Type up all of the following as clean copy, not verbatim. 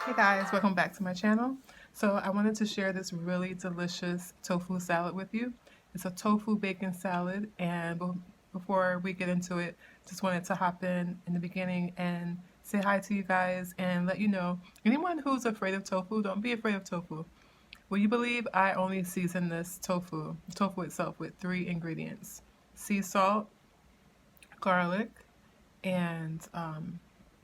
Hey guys, welcome back to my channel. So I wanted to share this really delicious tofu salad with you. It's a tofu bacon salad, and before we get into it, just wanted to hop in the beginning and say hi to you guys and let you know, anyone who's afraid of tofu, don't be afraid of tofu. Will you believe I only season this tofu itself, with 3 ingredients: sea salt, garlic, and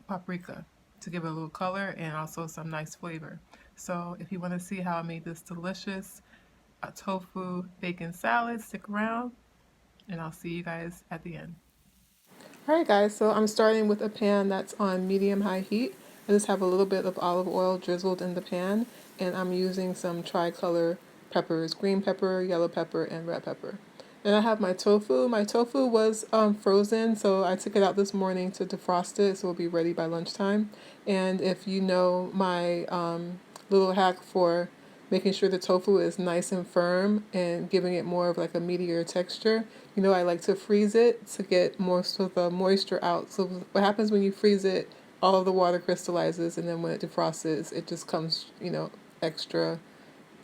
paprika to give it a little color and also some nice flavor. So if you want to see how I made this delicious tofu bacon salad, stick around and I'll see you guys at the end. Alright guys, so I'm starting with a pan that's on medium-high heat. I just have a little bit of olive oil drizzled in the pan, and I'm using some tricolor peppers: green pepper, yellow pepper, and red pepper. Then I have my tofu. My tofu was frozen, so I took it out this morning to defrost it, so it'll be ready by lunchtime. And if you know my little hack for making sure the tofu is nice and firm and giving it more of like a meatier texture, you know, I like to freeze it to get most of the moisture out. So what happens when you freeze it, all of the water crystallizes, and then when it defrosts, it just comes, you know, extra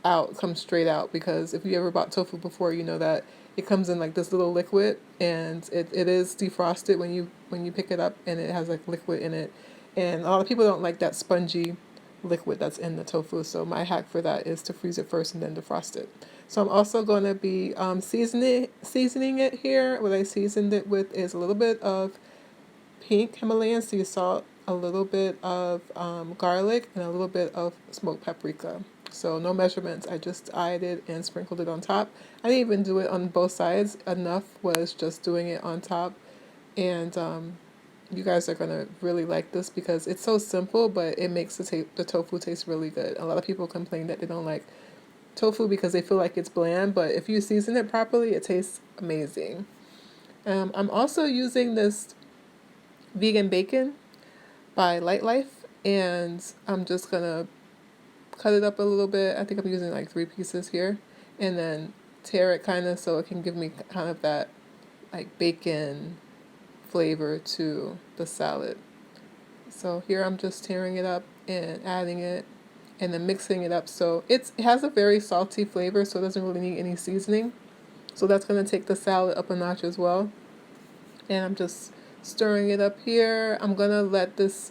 out, comes straight out. Because if you ever bought tofu before, you know that it comes in like this little liquid, and it is defrosted when you pick it up, and it has like liquid in it. And a lot of people don't like that spongy liquid that's in the tofu, so my hack for that is to freeze it first and then defrost it. So I'm also going to be seasoning it here. What I seasoned it with is a little bit of pink Himalayan sea salt, a little bit of garlic, and a little bit of smoked paprika. So no measurements. I just eyed it and sprinkled it on top. I didn't even do it on both sides. Enough was just doing it on top. And you guys are going to really like this because it's so simple, but it makes the tofu taste really good. A lot of people complain that they don't like tofu because they feel like it's bland, but if you season it properly, it tastes amazing. I'm also using this vegan bacon by Light Life, and I'm just gonna cut it up a little bit. I think I'm using like 3 pieces here, and then tear it kind of so it can give me kind of that like bacon flavor to the salad. So here I'm just tearing it up and adding it and then mixing it up. So it has a very salty flavor, so it doesn't really need any seasoning. So that's going to take the salad up a notch as well. And I'm just stirring it up here. I'm going to let this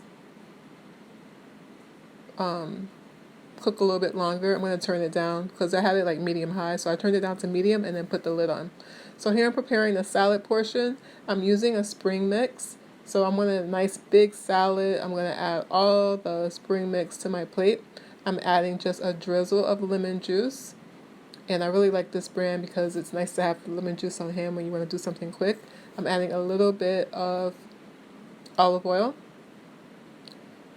cook a little bit longer. I'm going to turn it down because I had it like medium high. So I turned it down to medium and then put the lid on. So here I'm preparing the salad portion. I'm using a spring mix. So I'm going to, nice big salad, I'm going to add all the spring mix to my plate. I'm adding just a drizzle of lemon juice. And I really like this brand because it's nice to have lemon juice on hand when you want to do something quick. I'm adding a little bit of olive oil.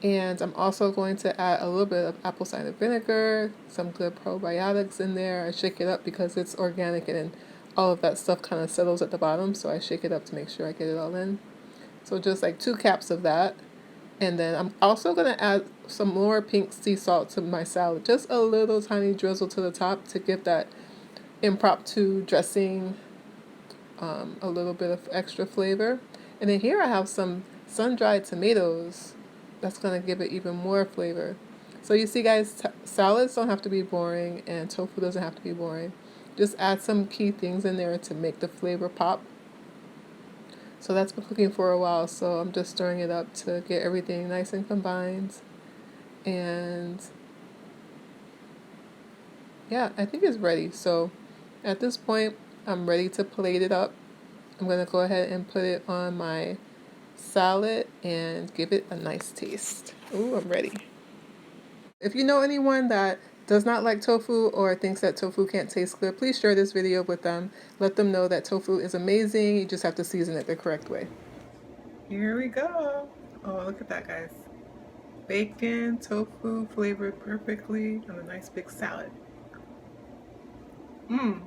And I'm also going to add a little bit of apple cider vinegar, some good probiotics in there. I shake it up because it's organic and all of that stuff kind of settles at the bottom. So I shake it up to make sure I get it all in. So just like 2 caps of that. And then I'm also going to add some more pink sea salt to my salad. Just a little tiny drizzle to the top to give that impromptu dressing a little bit of extra flavor. And then here I have some sun-dried tomatoes. That's going to give it even more flavor. So you see guys, salads don't have to be boring and tofu doesn't have to be boring. Just add some key things in there to make the flavor pop. So that's been cooking for a while, so I'm just stirring it up to get everything nice and combined. And yeah, I think it's ready. So at this point, I'm ready to plate it up. I'm going to go ahead and put it on my salad and give it a nice taste. Ooh, I'm ready. If you know anyone that does not like tofu or thinks that tofu can't taste good, please share this video with them. Let them know that tofu is amazing. You just have to season it the correct way. Here we go. Oh, look at that, guys. Bacon, tofu flavored perfectly on a nice big salad. Mmm.